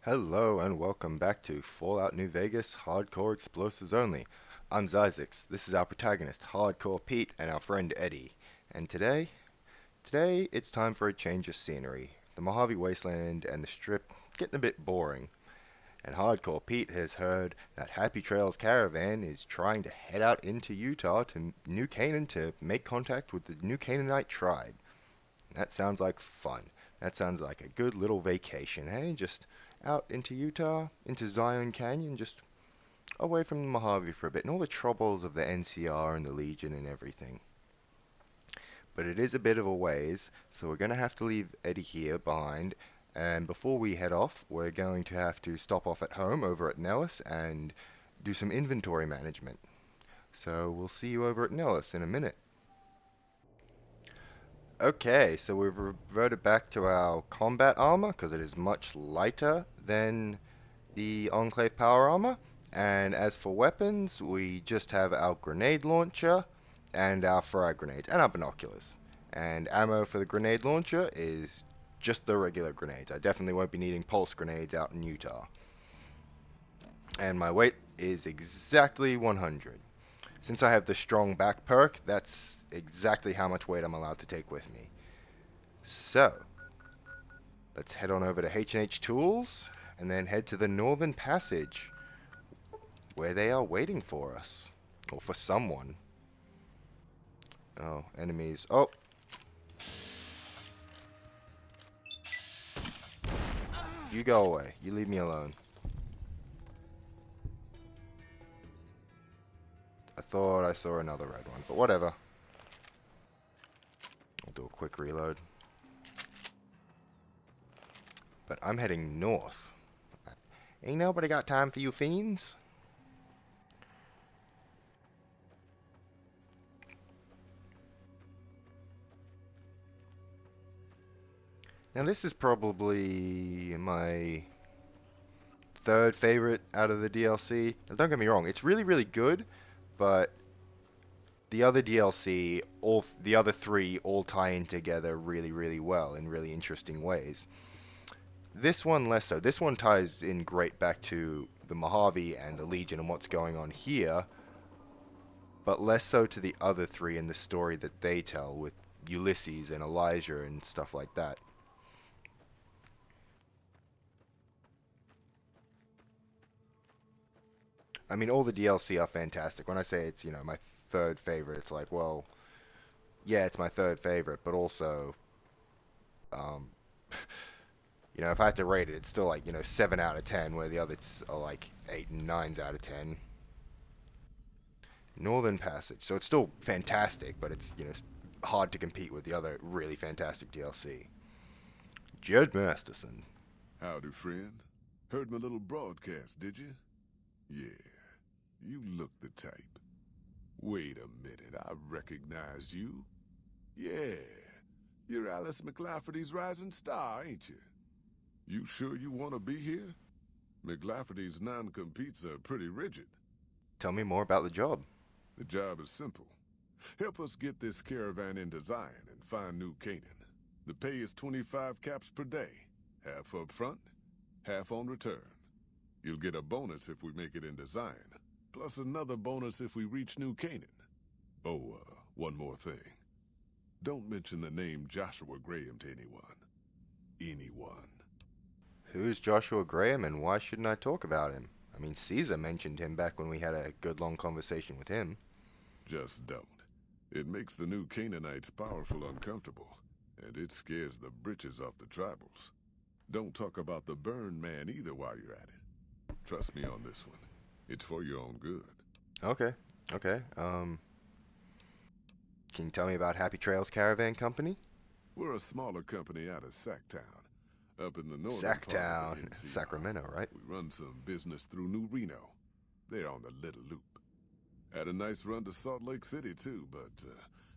Hello and welcome back to Fallout New Vegas Hardcore Explosives Only. I'm Zyzix. This is our protagonist, Hardcore Pete, and our friend Eddie. And today it's time for a change of scenery. The Mojave Wasteland and the Strip getting a bit boring. And Hardcore Pete has heard that Happy Trails Caravan is trying to head out into Utah to New Canaan to make contact with the New Canaanite tribe. That sounds like fun. That sounds like a good little vacation, hey? Just out into Utah, into Zion Canyon, just away from the Mojave for a bit, and all the troubles of the NCR and the Legion and everything. But it is a bit of a ways, so we're going to have to leave Eddie here behind. And before we head off, we're going to have to stop off at home over at Nellis and do some inventory management. So we'll see you over at Nellis in a minute. Okay, so we've reverted back to our combat armor because it is much lighter than the Enclave power armor. And as for weapons, we just have our grenade launcher and our frag grenades and our binoculars. And ammo for the grenade launcher is just the regular grenades. I definitely won't be needing pulse grenades out in Utah. And my weight is exactly 100. Since I have the strong back perk, that's exactly how much weight I'm allowed to take with me. So, let's head on over to H&H Tools and then head to the Northern Passage where they are waiting for us. Or for someone. Oh, enemies. Oh! You go away. You leave me alone. I thought I saw another red one, but whatever. I'll do a quick reload. But I'm heading north. Ain't nobody got time for you fiends. Now this is probably my third favorite out of the DLC. Now don't get me wrong, it's really, really good, but the other DLC, the other three all tie in together really, really well in really interesting ways. This one less so. This one ties in great back to the Mojave and the Legion and what's going on here, but less so to the other three in the story that they tell with Ulysses and Elijah and stuff like that. I mean, all the DLC are fantastic. When I say it's, my third favorite, it's like, well, yeah, it's my third favorite, but also, um, if I had to rate it, it's still like, 7 out of 10, where the others are like 8 and 9s out of 10. Northern Passage. So it's still fantastic, but it's, hard to compete with the other really fantastic DLC. Jed Masterson. Howdy, friend. Heard my little broadcast, did you? Yeah, you look the type. Wait a minute, I recognize you. Yeah, you're Alice McLafferty's rising star, ain't you? You sure you want to be here? McLafferty's non-competes are pretty rigid. Tell me more about the job. The job is simple. Help us get this caravan into Zion and find New Canaan. The pay is 25 caps per day. Half up front, half on return. You'll get a bonus if we make it into Zion, plus another bonus if we reach New Canaan. Oh, one more thing. Don't mention the name Joshua Graham to anyone. Anyone. Who's Joshua Graham and why shouldn't I talk about him? I mean, Caesar mentioned him back when we had a good long conversation with him. Just don't. It makes the new Canaanites powerful uncomfortable, and it scares the britches off the tribals. Don't talk about the burn man either while you're at it. Trust me on this one. It's for your own good. Okay, okay. Can you tell me about Happy Trails Caravan Company? We're a smaller company out of Sacktown, up in the northern part of Sacktown, the NCR. Sacramento, right? We run some business through New Reno. They're on the Little Loop. Had a nice run to Salt Lake City, too, but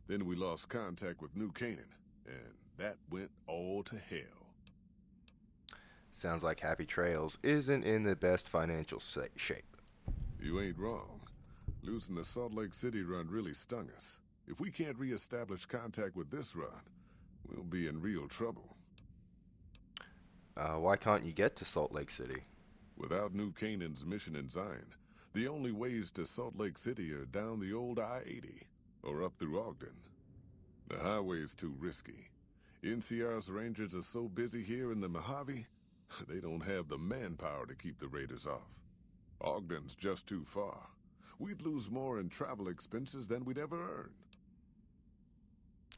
then we lost contact with New Canaan, and that went all to hell. Sounds like Happy Trails isn't in the best financial shape. You ain't wrong. Losing the Salt Lake City run really stung us. If we can't re-establish contact with this run, we'll be in real trouble. Why can't you get to Salt Lake City? Without New Canaan's mission in Zion, the only ways to Salt Lake City are down the old I-80 or up through Ogden. The highway's too risky. NCR's rangers are so busy here in the Mojave, they don't have the manpower to keep the raiders off. Ogden's just too far. We'd lose more in travel expenses than we'd ever earn.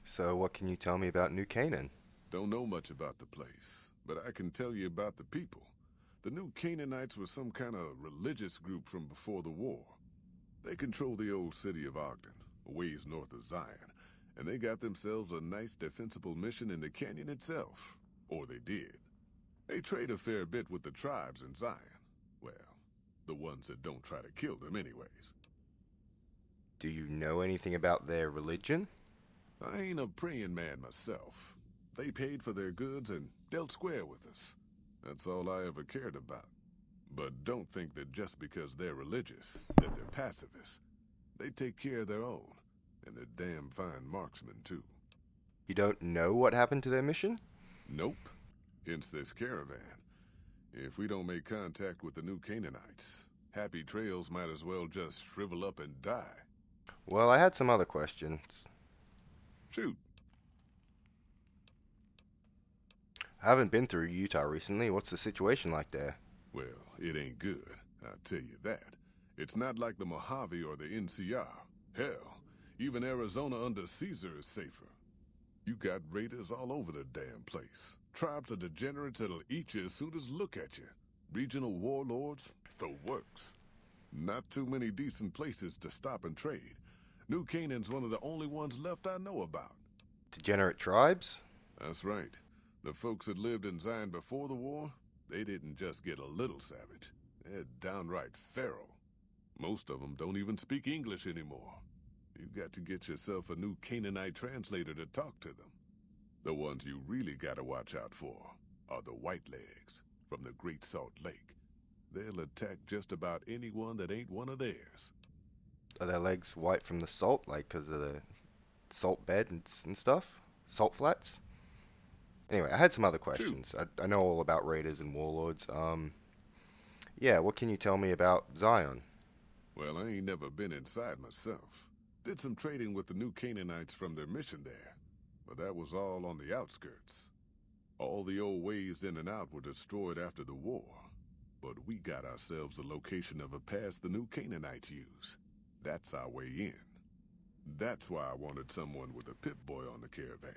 So what can you tell me about New Canaan? Don't know much about the place, but I can tell you about the people. The New Canaanites were some kind of religious group from before the war. They control the old city of Ogden, a ways north of Zion, and they got themselves a nice defensible mission in the canyon itself. Or they did. They trade a fair bit with the tribes in Zion. Well, the ones that don't try to kill them anyways. Do you know anything about their religion? I ain't a praying man myself. They paid for their goods and dealt square with us. That's all I ever cared about. But don't think that just because they're religious, that they're pacifists. They take care of their own, and they're damn fine marksmen, too. You don't know what happened to their mission? Nope. Hence this caravan. If we don't make contact with the New Canaanites, Happy Trails might as well just shrivel up and die. Well, I had some other questions. Shoot. I haven't been through Utah recently. What's the situation like there? Well, it ain't good, I'll tell you that. It's not like the Mojave or the NCR. Hell, even Arizona under Caesar is safer. You got raiders all over the damn place. Tribes of degenerates that'll eat you as soon as look at you. Regional warlords, the works. Not too many decent places to stop and trade. New Canaan's one of the only ones left I know about. Degenerate tribes? That's right. The folks that lived in Zion before the war, they didn't just get a little savage. They're downright feral. Most of them don't even speak English anymore. You've got to get yourself a new Canaanite translator to talk to them. The ones you really gotta watch out for are the Whitelegs from the Great Salt Lake. They'll attack just about anyone that ain't one of theirs. Are their legs white from the salt, like because of the salt bed and stuff? Salt flats? Anyway, I had some other Shoot. questions. I know all about raiders and warlords. Yeah, what can you tell me about Zion? Well, I ain't never been inside myself. Did some trading with the New Canaanites from their mission there, but that was all on the outskirts. All the old ways in and out were destroyed after the war, but we got ourselves the location of a pass the New Canaanites use. That's our way in. That's why I wanted someone with a Pip-Boy on the caravan.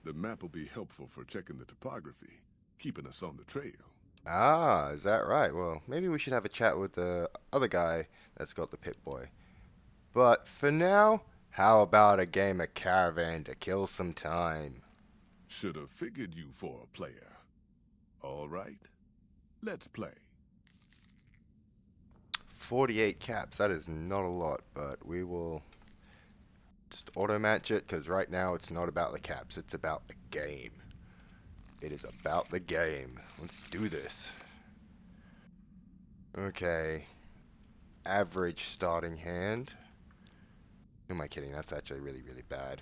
The map will be helpful for checking the topography, keeping us on the trail. Ah, is that right? Well, maybe we should have a chat with the other guy that's got the Pip-Boy. But for now, how about a game of Caravan to kill some time? Should have figured you for a player. All right, let's play. 48 caps, that is not a lot, but we will just auto-match it, because right now it's not about the caps, it's about the game. It is about the game. Let's do this. Okay. Average starting hand. Who am I kidding? That's actually really, really bad.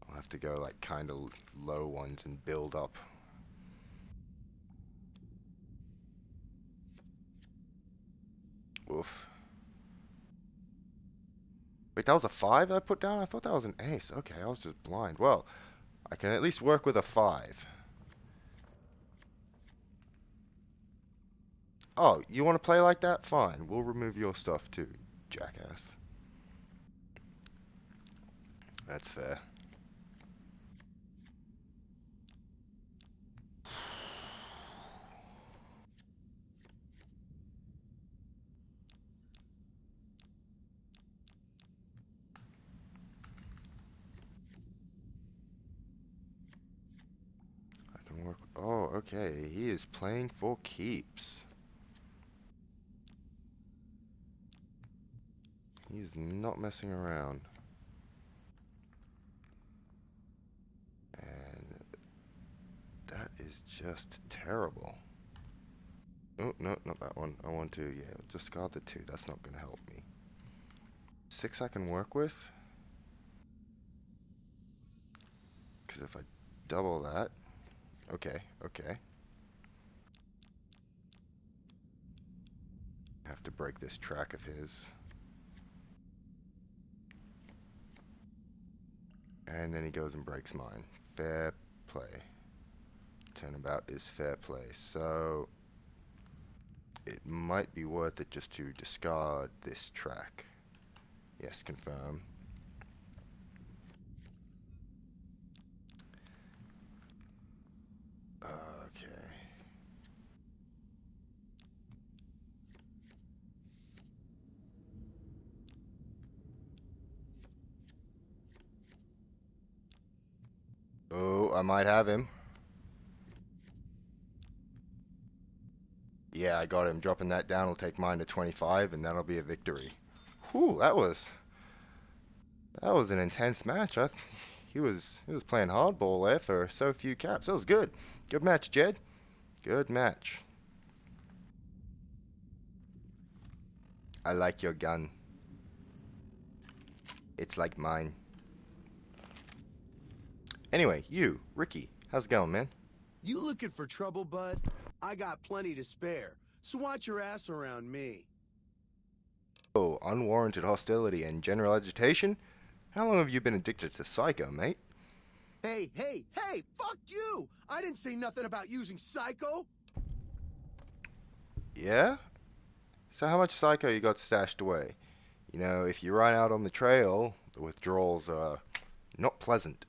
I'll have to go like kind of low ones and build up. Oof. Wait, that was a 5 I put down? I thought that was an ace. Okay, I was just blind. Well, I can at least work with a 5. Oh, you want to play like that? Fine. We'll remove your stuff too, jackass. That's fair. I can work. Oh, okay. He is playing for keeps. He's not messing around. And that is just terrible. Oh, no, not that one. I want to, yeah, discard the 2. That's not going to help me. 6 I can work with. Because if I double that... Okay, okay. Have to break this track of his. And then he goes and breaks mine. Fair play. Turnabout is fair play. So it might be worth it just to discard this track. Yes, confirm. Okay. Oh, I might have him. Yeah, I got him. Dropping that down will take mine to 25, and that'll be a victory. Whew, that was an intense match. He was playing hardball there for so few caps. That was good. Good match, Jed. Good match. I like your gun. It's like mine. Anyway, you, Ricky, how's it going, man? You looking for trouble, bud? I got plenty to spare, so watch your ass around me. Oh, unwarranted hostility and general agitation? How long have you been addicted to Psycho, mate? Hey, hey, hey, fuck you! I didn't say nothing about using Psycho! Yeah? So how much Psycho you got stashed away? You know, if you run out on the trail, the withdrawals are not pleasant.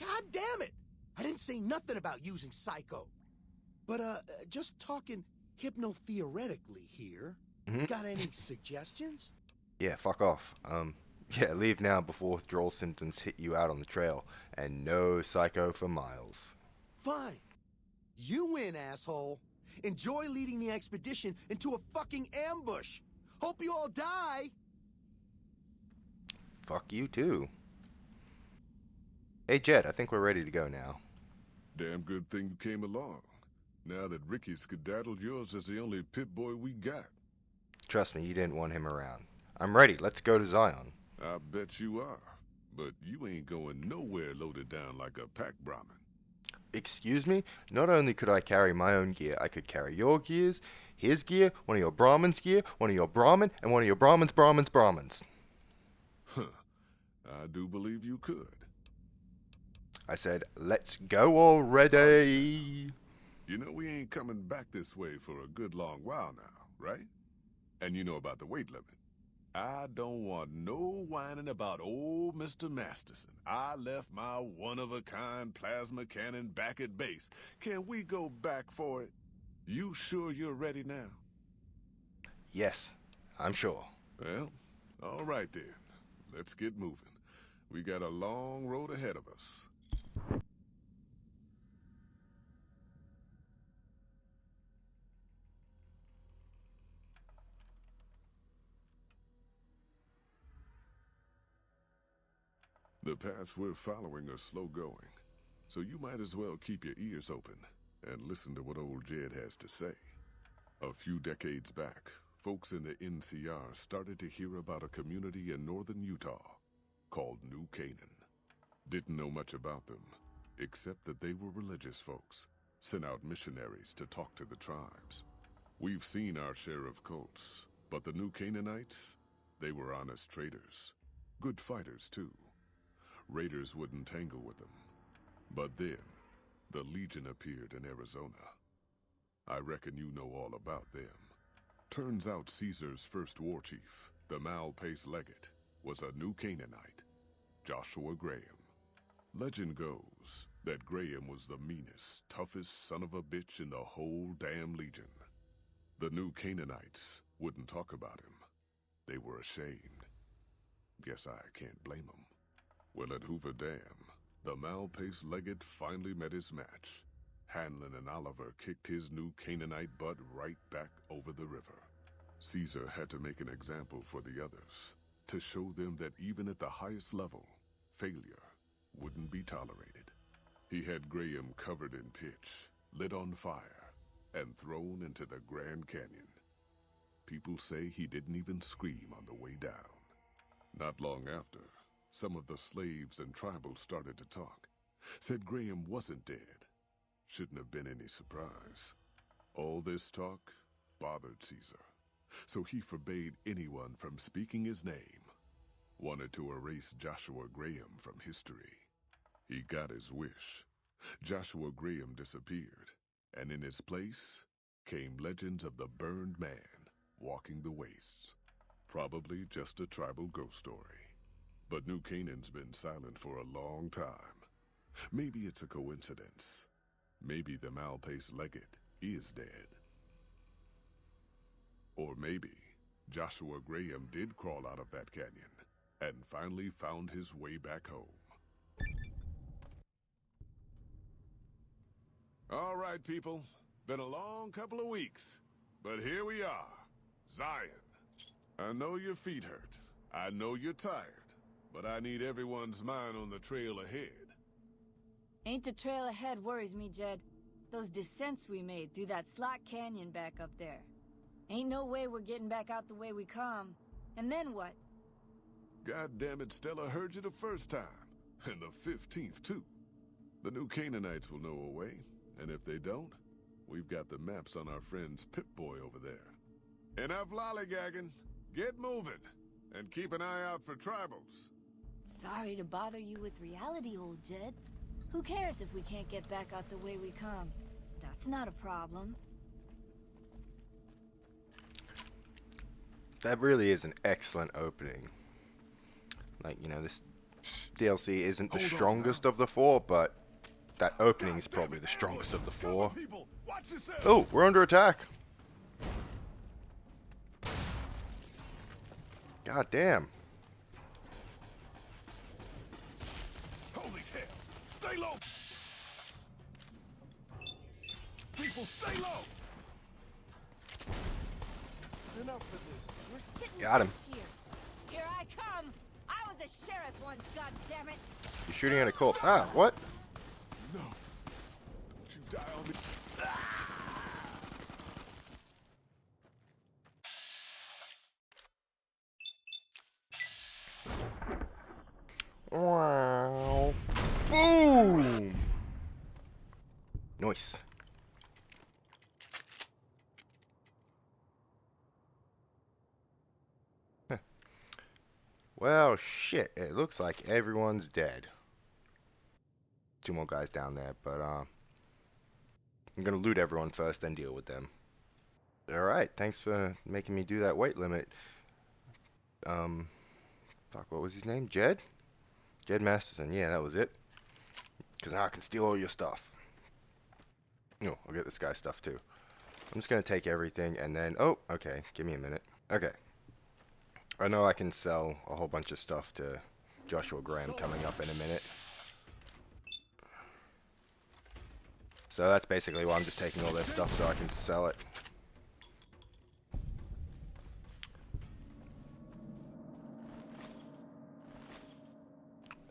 God damn it! I didn't say nothing about using Psycho. But, just talking hypno-theoretically here. Hmm. Got any suggestions? Yeah, fuck off. Yeah, leave now before withdrawal symptoms hit you out on the trail, and no Psycho for miles. Fine. You win, asshole. Enjoy leading the expedition into a fucking ambush. Hope you all die! Fuck you too. Hey Jed, I think we're ready to go now. Damn good thing you came along. Now that Ricky skedaddled, yours is the only Pip-Boy we got. Trust me, you didn't want him around. I'm ready, let's go to Zion. I bet you are. But you ain't going nowhere loaded down like a pack Brahmin. Excuse me? Not only could I carry my own gear, I could carry your gears, his gear, one of your Brahmin's gear, one of your Brahmin, and one of your Brahmins. Huh. I do believe you could. I said, let's go already. You know we ain't coming back this way for a good long while now, right? And you know about the weight limit. I don't want no whining about old Mr. Masterson. I left my one-of-a-kind plasma cannon back at base. Can we go back for it? You sure you're ready now? Yes, I'm sure. Well, all right then. Let's get moving. We got a long road ahead of us. The paths we're following are slow going, so you might as well keep your ears open and listen to what old Jed has to say. A few decades back, folks in the NCR started to hear about a community in northern Utah called New Canaan. Didn't know much about them, except that they were religious folks, sent out missionaries to talk to the tribes. We've seen our share of cults, but the New Canaanites, they were honest traders. Good fighters, too. Raiders wouldn't tangle with them. But then, the Legion appeared in Arizona. I reckon you know all about them. Turns out Caesar's first war chief, the Malpace legate, was a New Canaanite, Joshua Graham. Legend goes that Graham was the meanest, toughest son of a bitch in the whole damn Legion. The New Canaanites wouldn't talk about him. They were ashamed. Guess I can't blame them. Well, at Hoover Dam, the Malpace legate finally met his match. Hanlon and Oliver kicked his New Canaanite butt right back over the river. Caesar had to make an example for the others, to show them that even at the highest level, failure wouldn't be tolerated. He had Graham covered in pitch, lit on fire, and thrown into the Grand Canyon. People say he didn't even scream on the way down. Not long after, some of the slaves and tribals started to talk. Said Graham wasn't dead. Shouldn't have been any surprise. All this talk bothered Caesar, so he forbade anyone from speaking his name. Wanted to erase Joshua Graham from history. He got his wish. Joshua Graham disappeared, and in his place came legends of the burned man walking the wastes. Probably just a tribal ghost story. But New Canaan's been silent for a long time. Maybe it's a coincidence. Maybe the Malpace legate is dead. Or maybe Joshua Graham did crawl out of that canyon and finally found his way back home. All right, people. Been a long couple of weeks, but here we are. Zion. I know your feet hurt. I know you're tired, but I need everyone's mind on the trail ahead. Ain't the trail ahead worries me, Jed. Those descents we made through that slot canyon back up there. Ain't no way we're getting back out the way we come. And then what? God damn it, Stella heard you the first time. And the 15th, too. The new Canaanites will know a way, and if they don't, we've got the maps on our friend's Pip-Boy over there. Enough lollygagging. Get moving, and keep an eye out for tribals. Sorry to bother you with reality, old Jed. Who cares if we can't get back out the way we come? That's not a problem. That really is an excellent opening. Like, you know, this DLC isn't the strongest of the four, but that opening is probably the strongest of the four. Oh, we're under attack. God damn. Holy hell! Stay low! People, stay low! Enough for this. We're sitting Got him. ducks here. Here I come. I was a sheriff once, goddammit. You're shooting at a corpse. Ah, what? No. Don't you die on me. Wow. Boom! Nice. Huh. Well, shit. It looks like everyone's dead. Two more guys down there, but I'm gonna loot everyone first, then deal with them. Alright, thanks for making me do that weight limit. Fuck, what was his name? Jed? Jed Masterson, yeah, that was it. Because now I can steal all your stuff. No, I'll get this guy's stuff too. I'm just gonna take everything and then, oh, okay, give me a minute. Okay. I know I can sell a whole bunch of stuff to Joshua Graham coming up in a minute. So that's basically why I'm just taking all their stuff so I can sell it.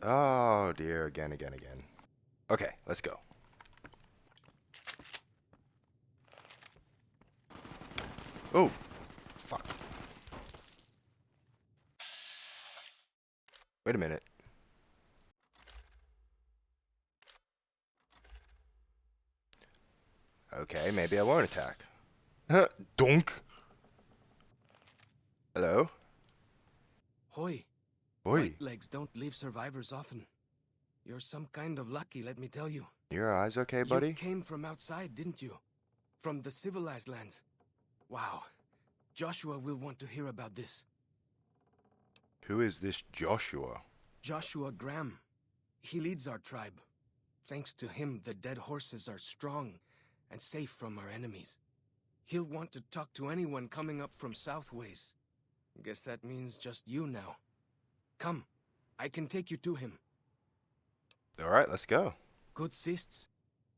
Oh dear, again. Okay, let's go. Oh, fuck. Wait a minute. Okay, maybe I won't attack. Donk. Hello? Hoi. Boy, White legs don't leave survivors often. You're some kind of lucky, let me tell you. your eyes okay, buddy? You came from outside, didn't you? From the civilized lands. Wow. Joshua will want to hear about this. Who is this Joshua? Joshua Graham. He leads our tribe. Thanks to him, the dead horses are strong and safe from our enemies. He'll want to talk to anyone coming up from Southways. Guess that means just you now. Come, I can take you to him. Alright, let's go. Good sists.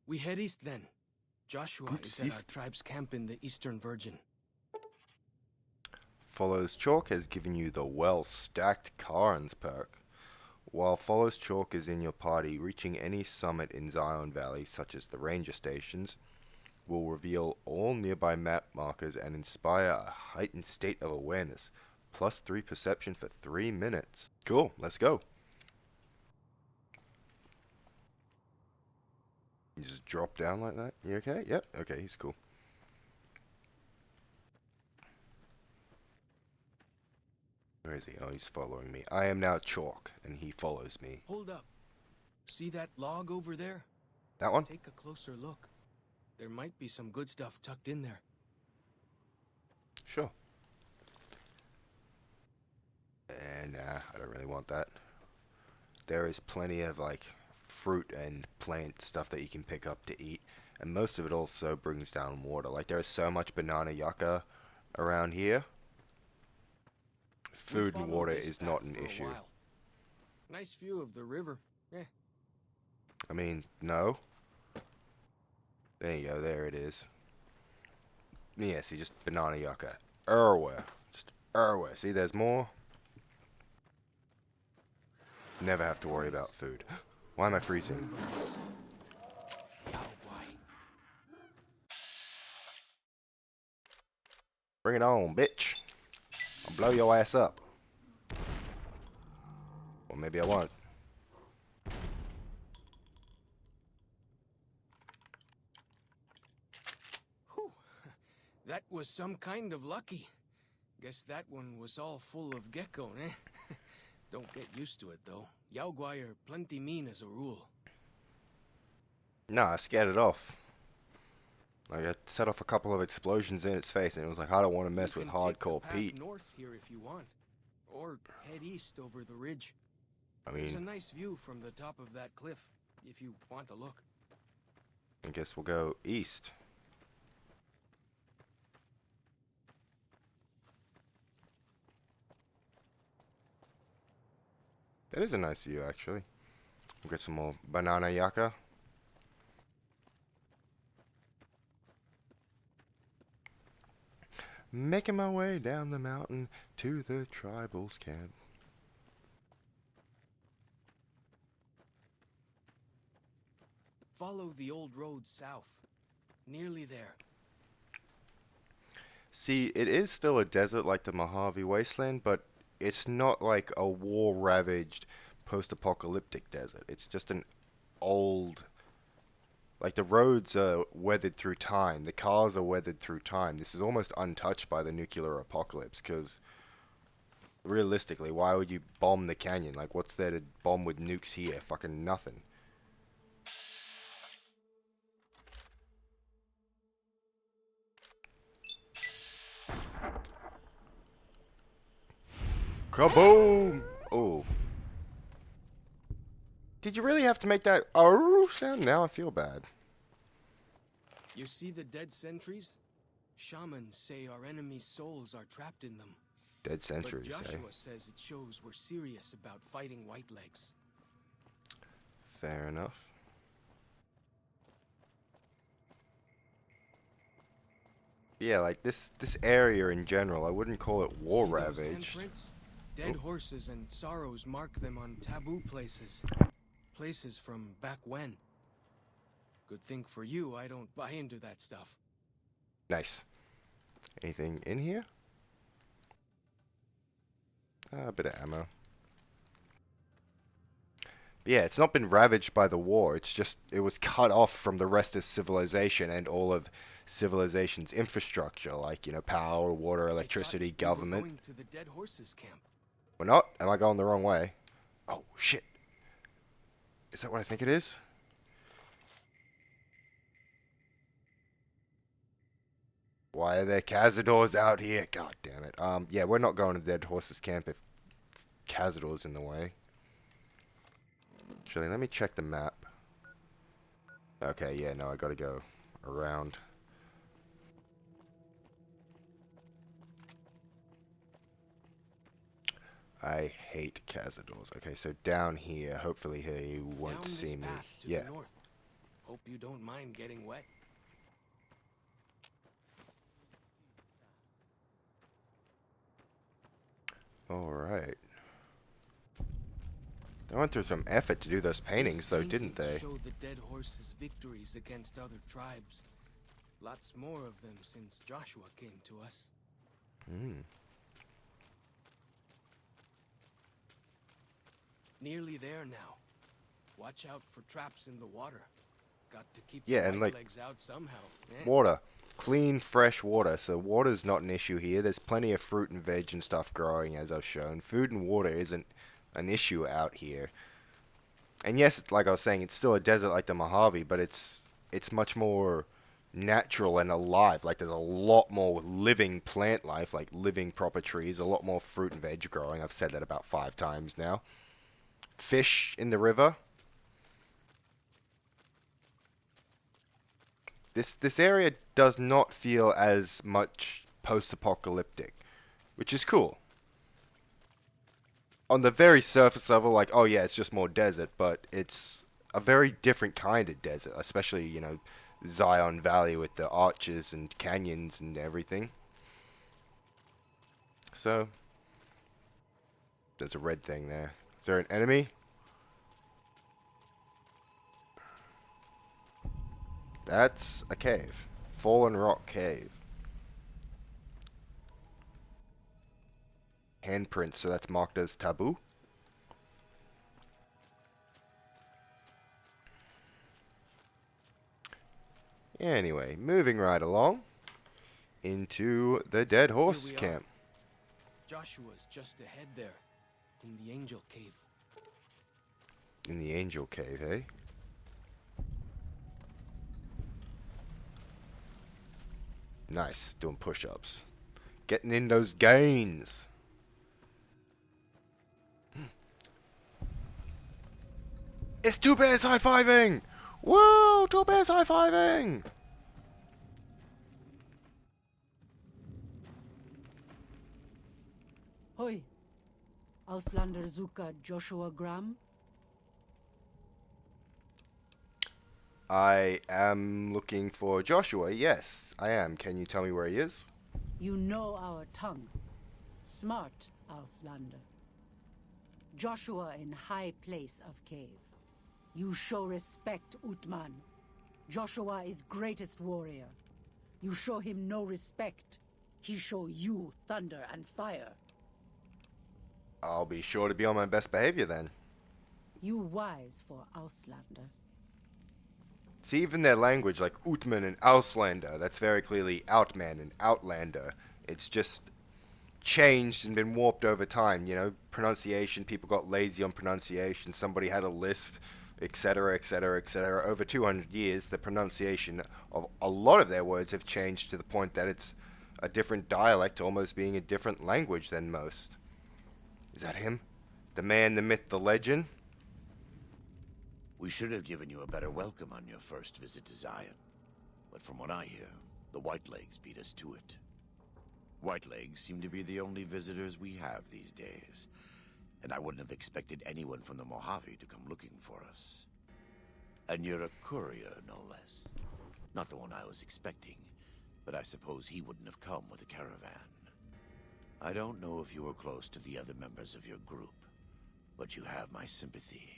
We head east then. Joshua Good is at our sis. tribe's camp in the Eastern Virgin. Follows Chalk has given you the well-stacked Karns perk. While Follows Chalk is in your party, reaching any summit in Zion Valley, such as the ranger stations, will reveal all nearby map markers and inspire a heightened state of awareness. +3 perception for 3 minutes. Cool, let's go. You just drop down like that? You okay? Yep. Okay, he's cool. Where is he? Oh, he's following me. I am now Chalk, and he follows me. Hold up. See that log over there? That one? Take a closer look. There might be some good stuff tucked in there. Sure. And nah, I don't really want that. There is plenty of like fruit and plant stuff that you can pick up to eat, and most of it also brings down water. Like there is so much banana yucca around here. Food and water is not an issue. Nice view of the river. Yeah. I mean, no. There you go, there it is. Yeah, see, just banana yucca. Everywhere. Just everywhere. See, there's more. Never have to worry about food. Why am I freezing? Bring it on, bitch. I'll blow your ass up. Or maybe I won't. Whew. That was some kind of lucky. Guess that one was all full of gecko, eh? Don't get used to it, though. Yao Guai are plenty mean as a rule. No, I scared it off. Like, I set off a couple of explosions in its face, and it was like, I don't want to mess with hardcore Pete. North here if you want, or head east over the ridge. I There's a mean, nice view from the top of that cliff, if you want to look. I guess we'll go east. That is a nice view, actually. We'll get some more banana yucca. Making my way down the mountain to the tribals' camp. Follow the old road south. Nearly there. See, it is still a desert like the Mojave Wasteland, but it's not like a war-ravaged post-apocalyptic desert. It's just an old... Like, the roads are weathered through time. The cars are weathered through time. This is almost untouched by the nuclear apocalypse, because... Realistically, why would you bomb the canyon? Like, what's there to bomb with nukes here? Fucking nothing. Kaboom! Oh. Did you really have to make that oh sound? Now I feel bad. You see the dead sentries? Shamans say our enemies' souls are trapped in them. Dead centuries, But eh? Joshua says it shows we're serious about fighting Whitelegs. Fair enough. Yeah, like this area in general, I wouldn't call it war See those ravaged. handprints? Dead Oh. horses and sorrows mark them on taboo places. Places from back when. Good thing for you, I don't buy into that stuff. Nice. Anything in here? A bit of ammo. But yeah, it's not been ravaged by the war. It's just, it was cut off from the rest of civilization and all of civilization's infrastructure, like, you know, power, water, electricity, I thought we were government. going to the dead horses camp. We're not? Am I going the wrong way? Oh, shit. Is that what I think it is? Why are there cazadors out here? God damn it. Yeah, we're not going to Dead Horses Camp if cazadors in the way. Actually, let me check the map. Okay, yeah, no, I gotta go around. I hate cazadors. Okay, so down here, hopefully he won't Down see this me. path to Yeah. the north. Hope you don't mind getting wet. Alright. They went through some effort to do those paintings, though, didn't they? Show the dead horses' victories against other tribes. Lots more of them since Joshua came to us. Hmm. Nearly there now. Watch out for traps in the water. Got to keep Yeah, the and white like legs out somehow. Eh? water. Clean, fresh water. So water's not an issue here. There's plenty of fruit and veg and stuff growing, as I've shown. Food and water isn't an issue out here. And yes, like I was saying, it's still a desert like the Mojave, but it's much more natural and alive. Like there's a lot more living plant life, like living proper trees, a lot more fruit and veg growing. I've said that about 5 times now. Fish in the river. This area does not feel as much post-apocalyptic, which is cool. On the very surface level, like, oh yeah, it's just more desert, but it's a very different kind of desert, especially, Zion Valley with the arches and canyons and everything. So, there's a red thing there. Is there an enemy? That's a cave. Fallen Rock Cave. Handprints, so that's marked as taboo. Anyway, moving right along into the Dead Horse Here we are. Camp. Joshua's just ahead there, in the Angel Cave. In the Angel Cave, eh? Nice, doing push-ups. Getting in those gains. It's two bears high-fiving! Woo! Two bears high-fiving! Hoi. Auslander Zuka Joshua Graham? I am looking for Joshua. Yes, I am. Can you tell me where he is? You know our tongue. Smart, Auslander. Joshua in high place of cave. You show respect, Utman. Joshua is greatest warrior. You show him no respect. He show you thunder and fire. I'll be sure to be on my best behavior then. You wise for Auslander. See, even their language, like Utman and Auslander, that's very clearly Outman and Outlander. It's just changed and been warped over time, pronunciation, people got lazy on pronunciation, somebody had a lisp, etc., etc., etc. Over 200 years, the pronunciation of a lot of their words have changed to the point that it's a different dialect, almost being a different language than most. Is that him? The man, the myth, the legend? We should have given you a better welcome on your first visit to Zion. But from what I hear, the Whitelegs beat us to it. Whitelegs seem to be the only visitors we have these days, and I wouldn't have expected anyone from the Mojave to come looking for us. And you're a courier, no less. Not the one I was expecting, but I suppose he wouldn't have come with a caravan. I don't know if you were close to the other members of your group, but you have my sympathy.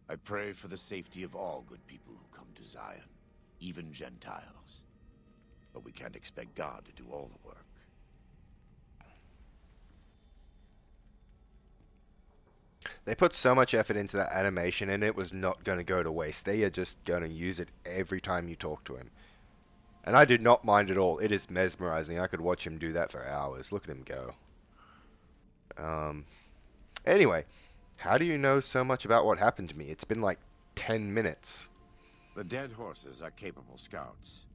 I pray for the safety of all good people who come to Zion, even Gentiles. But we can't expect God to do all the work. They put so much effort into that animation and it was not going to go to waste. They are just going to use it every time you talk to him. And I did not mind at all. It is mesmerizing. I could watch him do that for hours. Look at him go. Anyway, how do you know so much about what happened to me? It's been like 10 minutes. The dead horses are capable scouts.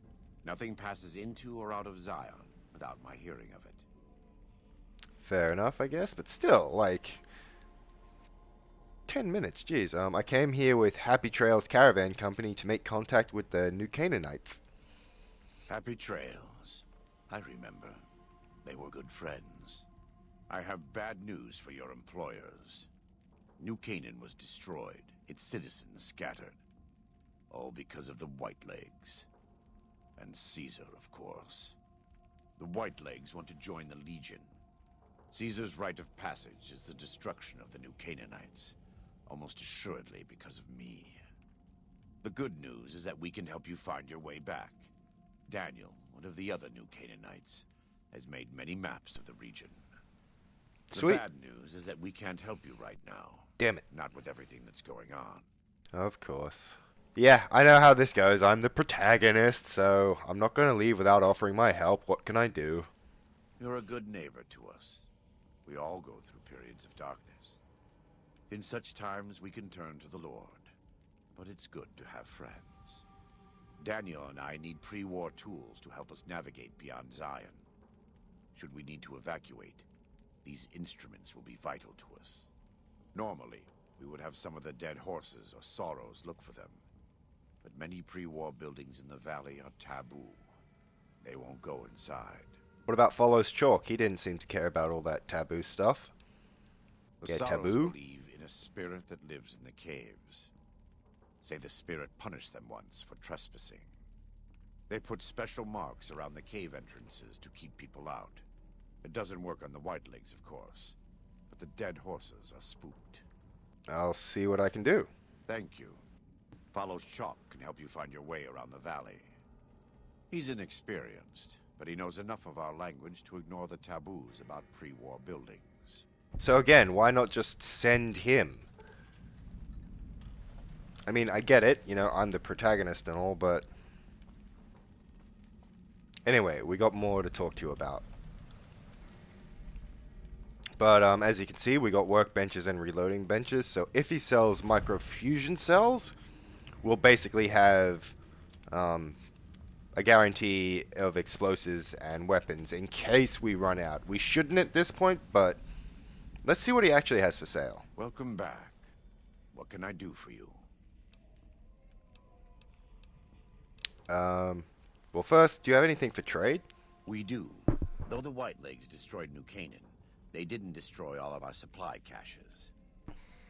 Nothing passes into or out of Zion without my hearing of it. Fair enough, I guess, but still, like 10 minutes, jeez. I came here with Happy Trails Caravan Company to make contact with the New Canaanites. Happy Trails. I remember. They were good friends. I have bad news for your employers. New Canaan was destroyed, its citizens scattered. All because of the Whitelegs. And Caesar, of course. The Whitelegs want to join the Legion. Caesar's rite of passage is the destruction of the New Canaanites, almost assuredly because of me. The good news is that we can help you find your way back. Daniel, one of the other New Canaanites, has made many maps of the region. The Sweet. bad news is that we can't help you right now. Damn it. Not with everything that's going on. Of course. Yeah, I know how this goes. I'm the protagonist, so I'm not going to leave without offering my help. What can I do? You're a good neighbor to us. We all go through periods of darkness. In such times, we can turn to the Lord. But it's good to have friends. Daniel and I need pre-war tools to help us navigate beyond Zion. Should we need to evacuate, these instruments will be vital to us. Normally, we would have some of the dead horses or sorrows look for them. But many pre-war buildings in the valley are taboo. They won't go inside. What about Follows Chalk? He didn't seem to care about all that taboo stuff. The Yeah, sorrows taboo? believe in a spirit that lives in the caves. Say the spirit punished them once for trespassing. They put special marks around the cave entrances to keep people out. It doesn't work on the Whitelegs, of course, but the dead horses are spooked. I'll see what I can do. Thank you. Follows Chalk can help you find your way around the valley. He's inexperienced, but he knows enough of our language to ignore the taboos about pre-war buildings. So again, why not just send him? I mean, I get it, you know, I'm the protagonist and all, but... Anyway, we got more to talk to you about. But as you can see, we got workbenches and reloading benches, so if he sells microfusion cells, we'll basically have a guarantee of explosives and weapons in case we run out. We shouldn't at this point, but let's see what he actually has for sale. Welcome back. What can I do for you? Well, first, do you have anything for trade? We do. Though the Whitelegs destroyed New Canaan, they didn't destroy all of our supply caches.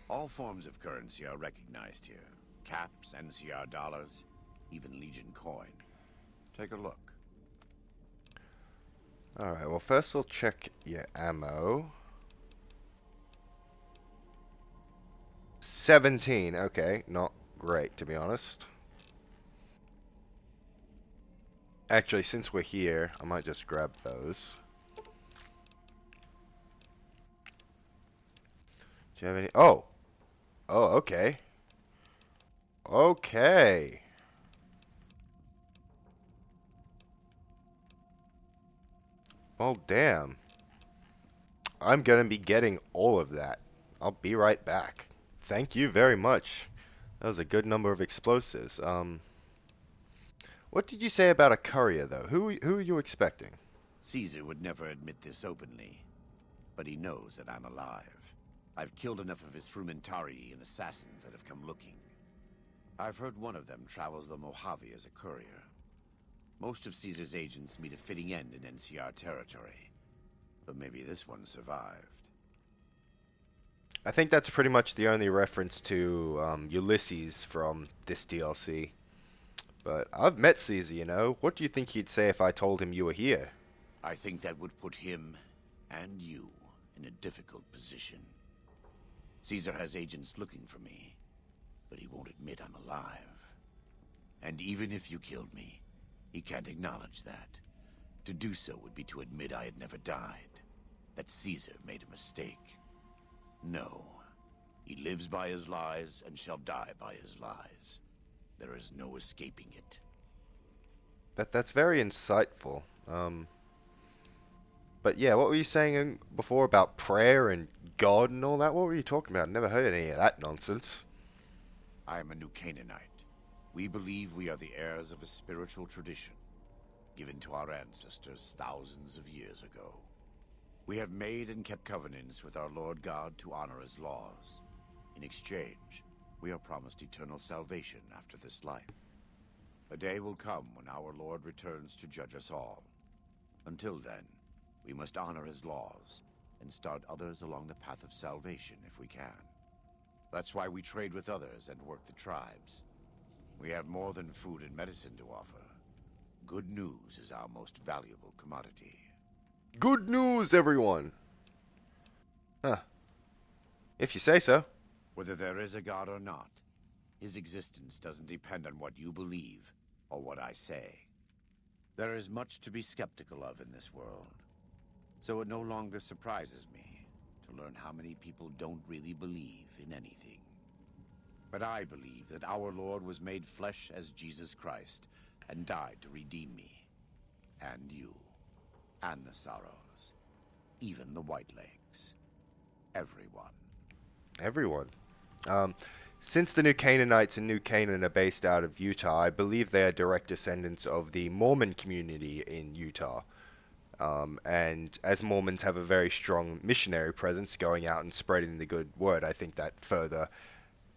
All forms of currency are recognized here. Caps, NCR dollars, even Legion coin. Take a look. Alright, well first we'll check your ammo. 17, okay, not great to be honest. Actually, since we're here, I might just grab those. Do you have any? Oh! Oh, okay. Okay. Oh, damn. I'm gonna be getting all of that. I'll be right back. Thank you very much. That was a good number of explosives. What did you say about a courier, though? Who are you expecting? Caesar would never admit this openly, but he knows that I'm alive. I've killed enough of his Frumentari and assassins that have come looking. I've heard one of them travels the Mojave as a courier. Most of Caesar's agents meet a fitting end in NCR territory, but maybe this one survived. I think that's pretty much the only reference to Ulysses from this DLC. But I've met Caesar, you know. What do you think he'd say if I told him you were here? I think that would put him and you in a difficult position. Caesar has agents looking for me, but he won't admit I'm alive. And even if you killed me, he can't acknowledge that. To do so would be to admit I had never died, that Caesar made a mistake. No, he lives by his lies and shall die by his lies. There is no escaping it. That's very insightful. But yeah, what were you saying before about prayer and God and all that? What were you talking about? I never heard any of that nonsense. I am a New Canaanite. We believe we are the heirs of a spiritual tradition, given to our ancestors thousands of years ago. We have made and kept covenants with our Lord God to honor his laws. In exchange, we are promised eternal salvation after this life. A day will come when our Lord returns to judge us all. Until then, we must honor his laws and start others along the path of salvation if we can. That's why we trade with others and work the tribes. We have more than food and medicine to offer. Good news is our most valuable commodity. Good news, everyone! Huh. If you say so. Whether there is a god or not, his existence doesn't depend on what you believe or what I say. There is much to be skeptical of in this world, so it no longer surprises me to learn how many people don't really believe in anything. But I believe that our Lord was made flesh as Jesus Christ and died to redeem me. And you. And the Sorrows. Even the Whitelegs. Everyone. Everyone. Since the New Canaanites in New Canaan are based out of Utah, I believe they are direct descendants of the Mormon community in Utah. And as Mormons have a very strong missionary presence going out and spreading the good word, I think that further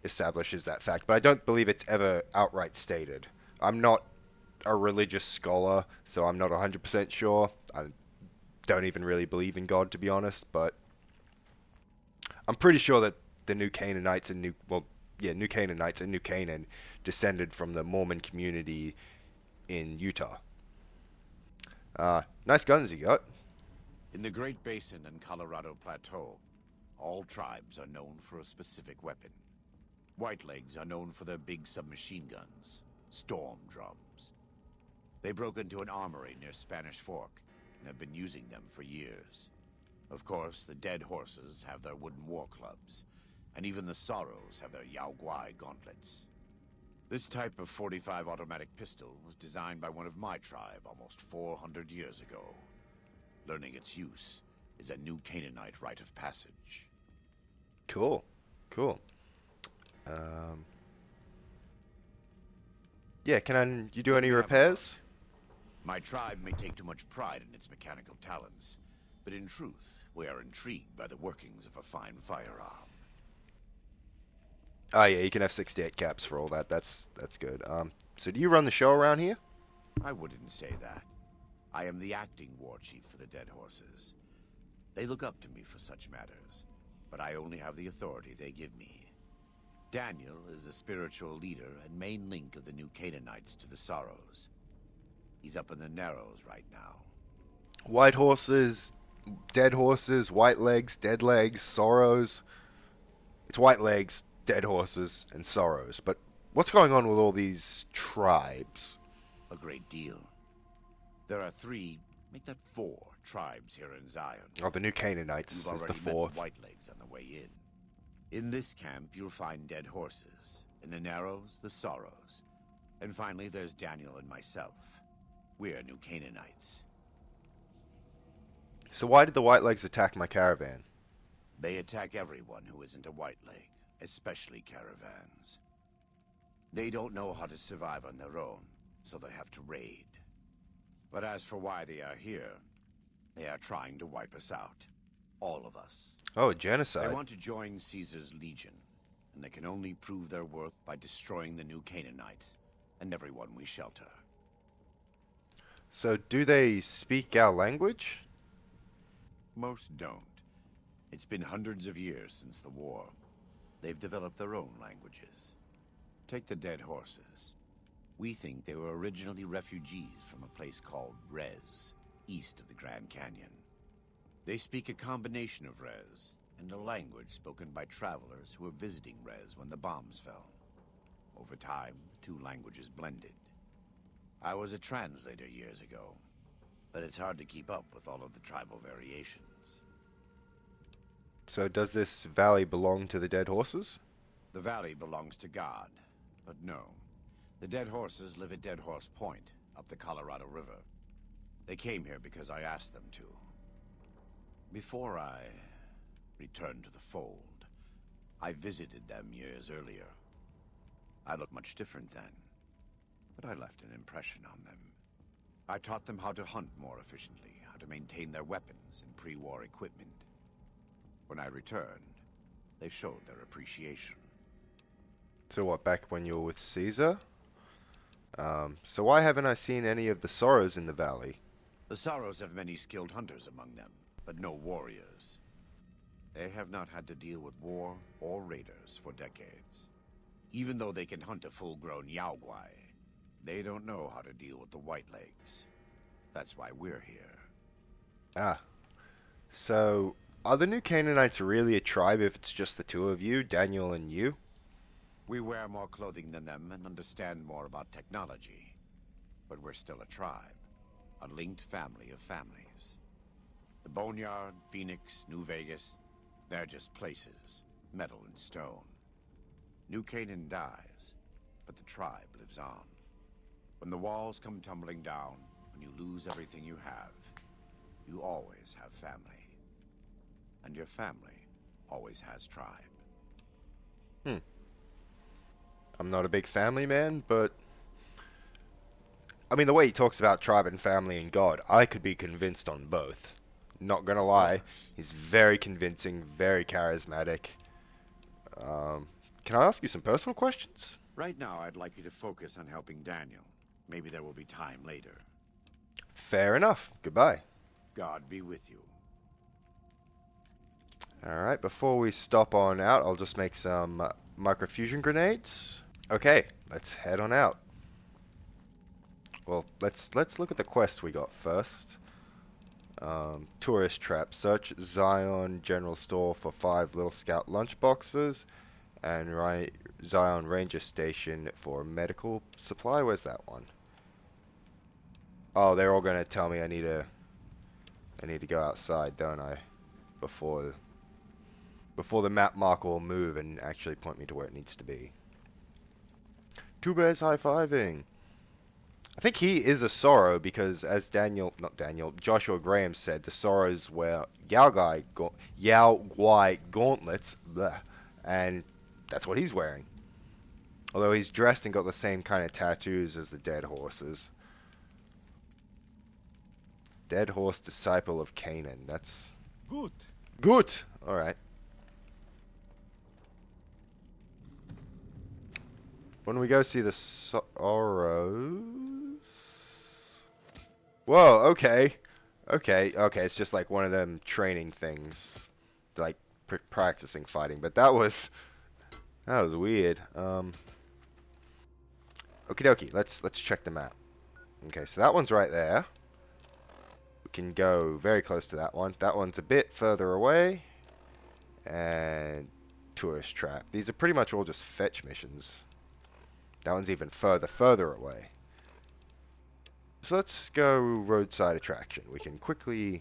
establishes that fact. But I don't believe it's ever outright stated. I'm not a religious scholar, so I'm not 100% sure. I don't even really believe in God, to be honest, but I'm pretty sure that the New Canaanites and New Canaanites and New Canaan descended from the Mormon community in Utah. Nice guns you got. In the Great Basin and Colorado Plateau, all tribes are known for a specific weapon. Whitelegs are known for their big submachine guns, storm drums. They broke into an armory near Spanish Fork and have been using them for years. Of course, the Dead Horses have their wooden war clubs, and even the Sorrows have their Yao Guai gauntlets. This type of .45 automatic pistol was designed by one of my tribe almost 400 years ago. Learning its use is a New Canaanite rite of passage. Cool. Yeah, you do any repairs? My tribe may take too much pride in its mechanical talents, but in truth, we are intrigued by the workings of a fine firearm. Oh yeah, you can have 68 caps for all that. That's good. So do you run the show around here? I wouldn't say that. I am the acting war chief for the Dead Horses. They look up to me for such matters, but I only have the authority they give me. Daniel is the spiritual leader and main link of the New Canaanites to the Sorrows. He's up in the Narrows right now. White horses, dead horses, white legs, dead legs, sorrows. It's white legs, dead horses, and sorrows. But what's going on with all these tribes? A great deal. There are 3, make that 4, tribes here in Zion. Oh, the New Canaanites You've is the already met 4th. the Whitelegs on the way in. In this camp, you'll find Dead Horses. In the Narrows, the Sorrows. And finally, there's Daniel and myself. We're New Canaanites. So why did the white legs attack my caravan? They attack everyone who isn't a Whiteleg, especially caravans. They don't know how to survive on their own, so they have to raid. But as for why they are here, they are trying to wipe us out. All of us. Oh, genocide. They want to join Caesar's legion, and they can only prove their worth by destroying the New Canaanites and everyone we shelter. So do they speak our language? Most don't. It's been hundreds of years since the war. They've developed their own languages. Take the Dead Horses. We think they were originally refugees from a place called Rez, east of the Grand Canyon. They speak a combination of Rez and a language spoken by travelers who were visiting Rez when the bombs fell. Over time, the 2 languages blended. I was a translator years ago, but it's hard to keep up with all of the tribal variations. So does this valley belong to the Dead Horses? The valley belongs to God, but no. The Dead Horses live at Dead Horse Point, up the Colorado River. They came here because I asked them to. Before I returned to the fold, I visited them years earlier. I looked much different then, but I left an impression on them. I taught them how to hunt more efficiently, how to maintain their weapons and pre-war equipment. When I returned, they showed their appreciation. So what, back when you were with Caesar? So why haven't I seen any of the Sorrows in the valley? The Sorrows have many skilled hunters among them, but no warriors. They have not had to deal with war or raiders for decades. Even though they can hunt a full-grown Yao Guai, they don't know how to deal with the Whitelegs. That's why we're here. Ah. So, are the New Canaanites really a tribe if it's just the 2 of you, Daniel and you? We wear more clothing than them and understand more about technology. But we're still a tribe. A linked family of families. The Boneyard, Phoenix, New Vegas, they're just places. Metal and stone. New Canaan dies, but the tribe lives on. When the walls come tumbling down, when you lose everything you have, you always have family. And your family always has tribe. I'm not a big family man, but I mean, the way he talks about tribe and family and God, I could be convinced on both. Not gonna Of lie, course. he's very convincing, very charismatic. Can I ask you some personal questions? Right now, I'd like you to focus on helping Daniel. Maybe there will be time later. Fair enough. Goodbye. God be with you. Alright, before we stop on out, I'll just make some microfusion grenades. Okay, let's head on out. Well, let's look at the quest we got first. Tourist trap. Search Zion General Store for 5 Little Scout lunchboxes, and Zion Ranger Station for medical supply. Where's that one? Oh, they're all gonna tell me I need to go outside, don't I? Before the map marker will move and actually point me to where it needs to be. Two bears high-fiving. I think he is a Sorrow because, as Joshua Graham said, the Sorrows wear Yao Guai gauntlets, bleh, and that's what he's wearing. Although he's dressed and got the same kind of tattoos as the dead horses. Dead horse disciple of Canaan. That's Good. good. All right. When we go see the Sorrows. Whoa. Okay. Okay. It's just like one of them training things, like practicing fighting. But that was weird. Okie dokie. Let's check the map. Okay, so that one's right there. We can go very close to that one. That one's a bit further away. And tourist trap. These are pretty much all just fetch missions. That one's even further away. So let's go roadside attraction. We can quickly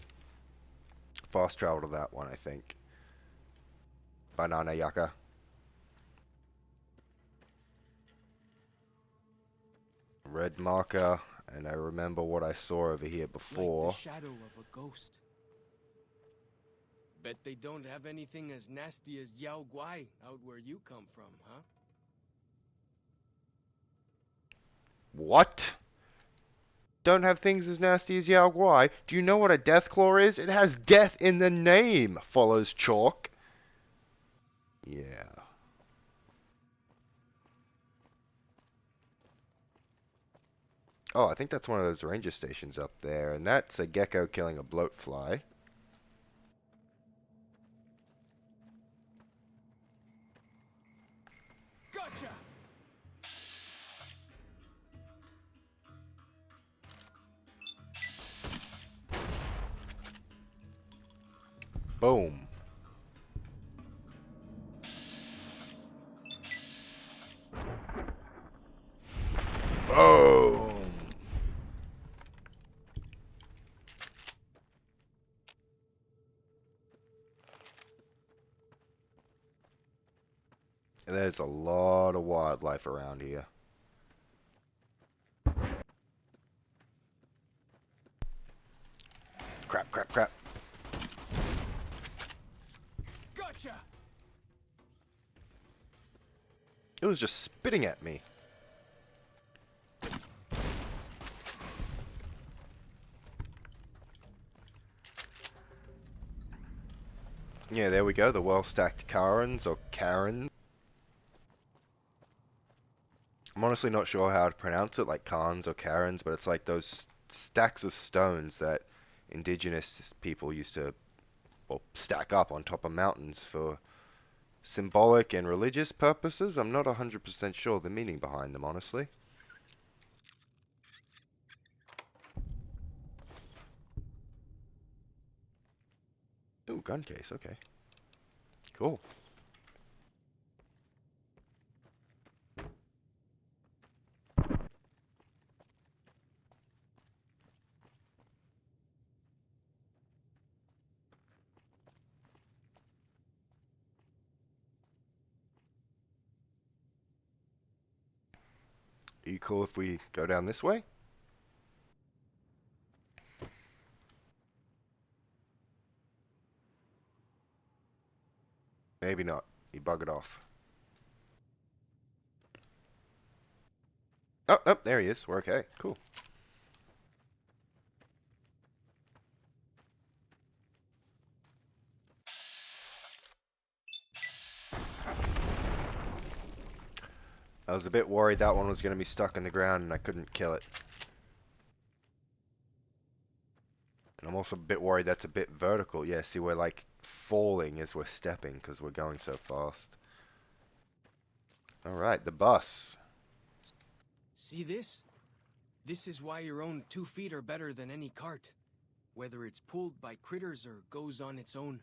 fast travel to that one, I think. Banana Yucca. Red marker. And I remember what I saw over here before. Like the shadow of a ghost. Bet they don't have anything as nasty as Yao Guai out where you come from, huh? What? Don't have things as nasty as Yao Guai? Do you know what a death claw is? It has death in the name, follows Chalk. Yeah. Oh, I think that's one of those ranger stations up there, and that's a gecko killing a bloatfly. Gotcha! Boom. Boom. And there's a lot of wildlife around here. Crap. Gotcha! It was just spitting at me. Yeah, there we go, the well-stacked Karens, or Karen. I'm honestly not sure how to pronounce it, like Karens or Karens, but it's like those stacks of stones that indigenous people used to, well, stack up on top of mountains for symbolic and religious purposes. I'm not 100% sure the meaning behind them, honestly. Ooh, gun case, okay. Cool. Are you cool if we go down this way? Maybe not. He buggered off. Oh, oh, there he is. We're okay. Cool. I was a bit worried that one was going to be stuck in the ground and I couldn't kill it. And I'm also a bit worried that's a bit vertical. Yeah, see, we're like falling as we're stepping because we're going so fast. Alright, the bus. See this? This is why your own 2 feet are better than any cart. Whether it's pulled by critters or goes on its own.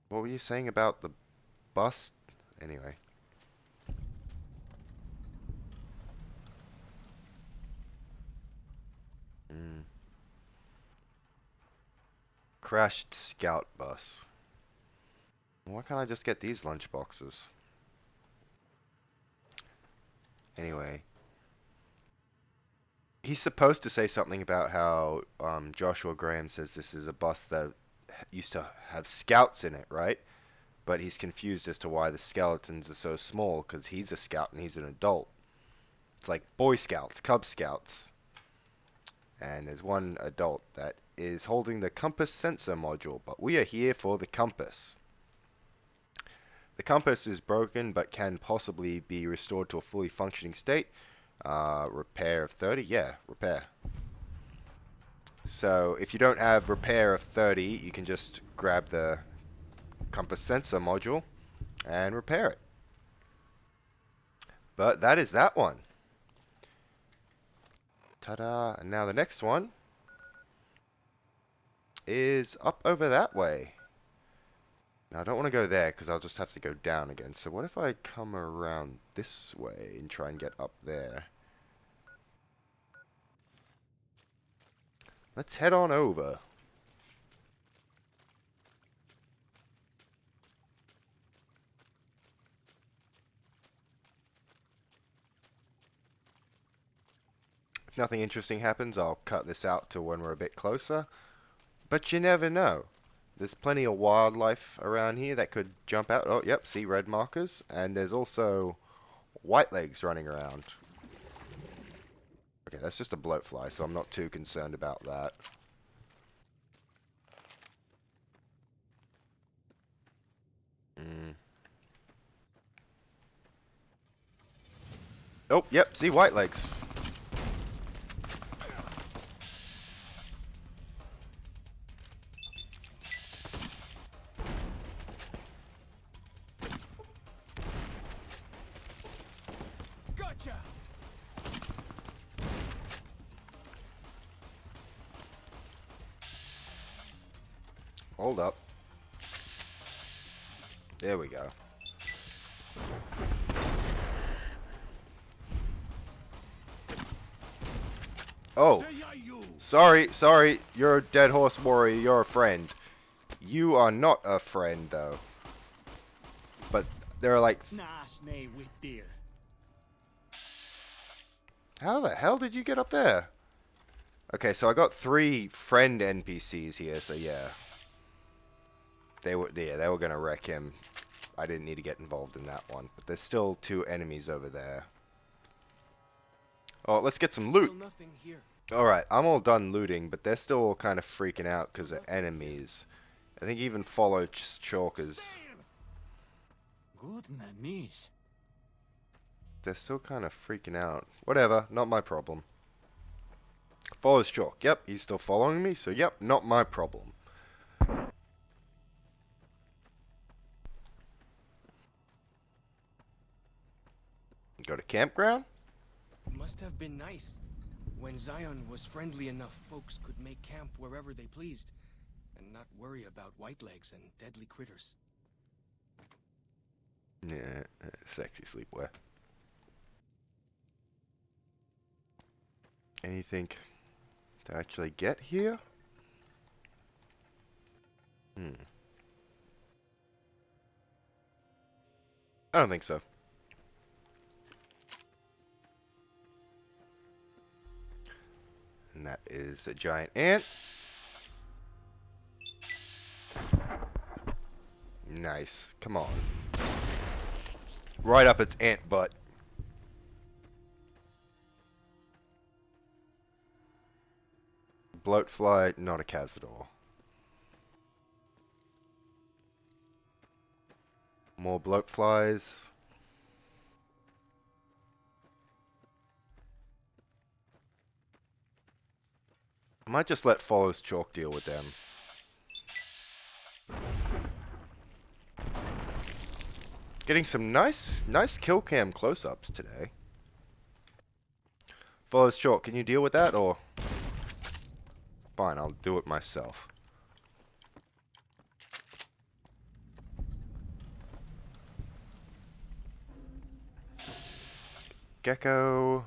What were you saying about the bus? Anyway. Crashed scout bus. Why can't I just get these lunch boxes? Anyway. He's supposed to say something about how Joshua Graham says this is a bus that used to have scouts in it, right? But he's confused as to why the skeletons are so small because he's a scout and he's an adult. It's like Boy Scouts, Cub Scouts. And there's one adult that is holding the compass sensor module, but we are here for the compass. The compass is broken but can possibly be restored to a fully functioning state. Repair of 30? Yeah, repair. So if you don't have repair of 30, you can just grab the compass sensor module and repair it. But that is that one. Ta-da! And now the next one is up over that way. Now I don't want to go there because I'll just have to go down again. So what if I come around this way and try and get up there? Let's head on over. If nothing interesting happens, I'll cut this out to when we're a bit closer. But you never know. There's plenty of wildlife around here that could jump out. Oh, yep, see red markers. And there's also white legs running around. Okay, that's just a bloatfly, so I'm not too concerned about that. Oh, yep, see white legs. Gotcha! Hold up. There we go. Oh, sorry, you're a dead horse warrior, you're a friend. You are not a friend, though. But there are like... How the hell did you get up there? Okay, so I got 3 friend NPCs here, so yeah. They were gonna wreck him. I didn't need to get involved in that one. But there's still 2 enemies over there. Oh, let's get some loot. Alright, I'm all done looting, but they're still all kind of freaking out because of enemies. I think even follow chalkers. They're still kind of freaking out. Whatever, not my problem. Follows chalk. Yep, he's still following me, so yep, not my problem. Go to campground? Must have been nice. When Zion was friendly enough, folks could make camp wherever they pleased, and not worry about white legs and deadly critters. Yeah, sexy sleepwear. Anything to actually get here? I don't think so. And that is a giant ant. Nice. Come on. Right up its ant butt. Bloatfly, not a Cazador. More bloatflies. I might just let Follows Chalk deal with them. Getting some nice kill cam close-ups today. Follows Chalk, can you deal with that, or? Fine, I'll do it myself. Gecko.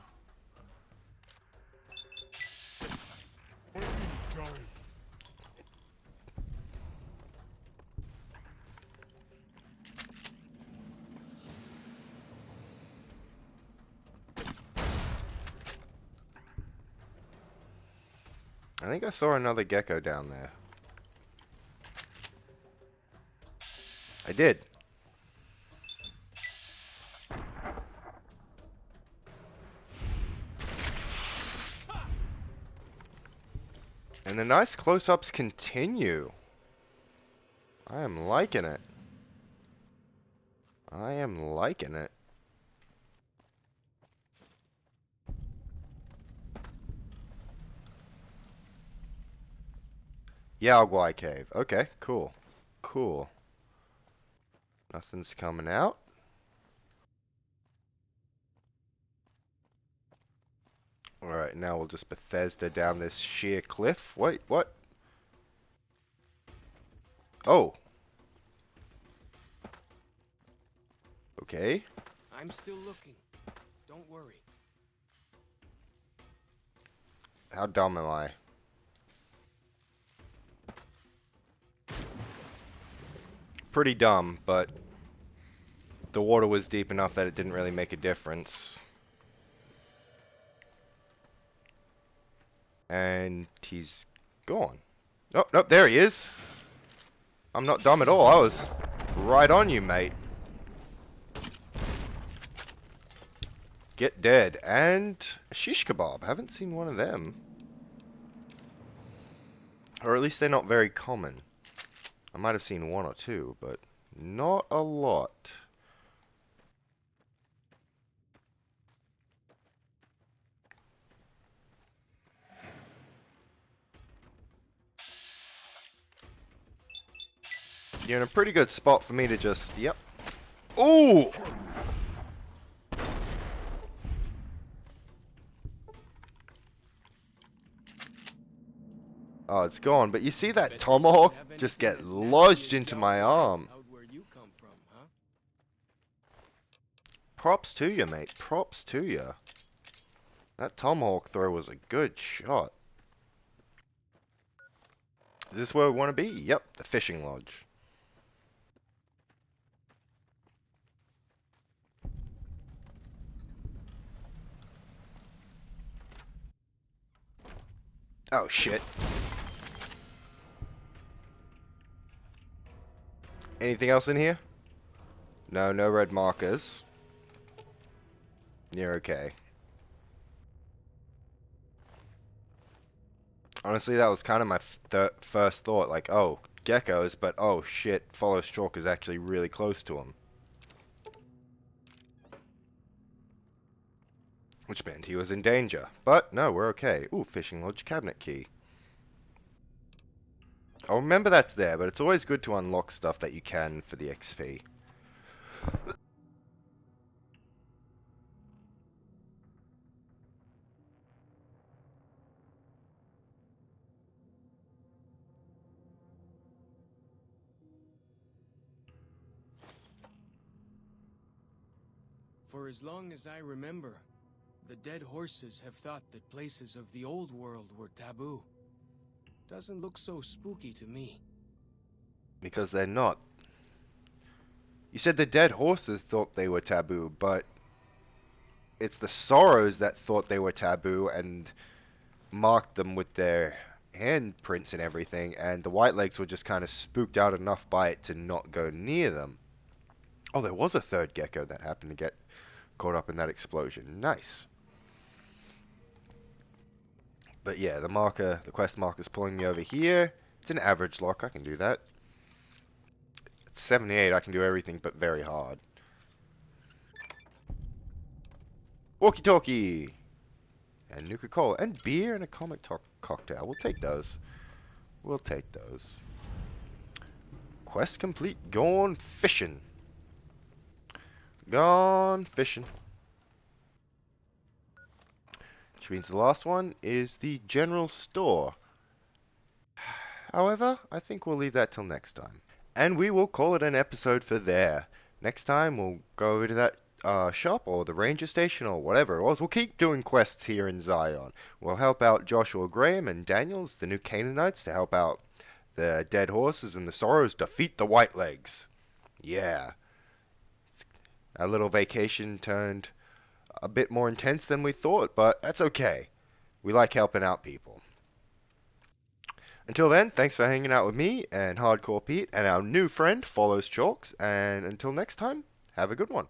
I think I saw another gecko down there. I did. And the nice close-ups continue. I am liking it. I am liking it. Yaoguai Cave. Okay, cool. Cool. Nothing's coming out. Alright, now we'll just Bethesda down this sheer cliff. Wait, what? Oh. Okay. I'm still looking. Don't worry. How dumb am I? Pretty dumb, but the water was deep enough that it didn't really make a difference. And he's gone. Oh, nope, there he is. I'm not dumb at all. I was right on you, mate. Get dead. And a shish kebab. Haven't seen one of them. Or at least they're not very common. I might have seen one or two, but not a lot. You're in a pretty good spot for me to just, yep. Ooh! Oh, it's gone. But you see that tomahawk just get lodged into my arm. Props to you, mate. Props to you. That tomahawk throw was a good shot. Is this where we want to be? Yep, the fishing lodge. Oh, shit. Anything else in here? No, no red markers. You're okay. Honestly, that was kind of my first thought. Like, oh, geckos, but oh shit, Follow Stalk is actually really close to him. Which meant he was in danger. But no, we're okay. Ooh, fishing lodge cabinet key. I'll remember that's there, but it's always good to unlock stuff that you can for the XP. For as long as I remember, the dead horses have thought that places of the old world were taboo. Doesn't look so spooky to me. Because they're not. You said the dead horses thought they were taboo, but it's the sorrows that thought they were taboo, and marked them with their handprints and everything, and the Whitelegs were just kind of spooked out enough by it to not go near them. Oh, there was a third gecko that happened to get caught up in that explosion. Nice. But yeah, the quest marker's pulling me over here. It's an average lock, I can do that. At 78, I can do everything but very hard. Walkie-talkie! And Nuka-Cola. And beer and a comic cocktail. We'll take those. We'll take those. Quest complete. Gone fishing. Gone fishing. Which means the last one is the general store. However, I think we'll leave that till next time. And we will call it an episode for there. Next time we'll go over to that shop or the ranger station or whatever it was. We'll keep doing quests here in Zion. We'll help out Joshua Graham and Daniels, the new Canaanites, to help out the dead horses and the sorrows defeat the Whitelegs. Yeah. Our little vacation turned a bit more intense than we thought, but that's okay. We like helping out people. Until then, thanks for hanging out with me and Hardcore Pete and our new friend Follows Chalks, and until next time, have a good one.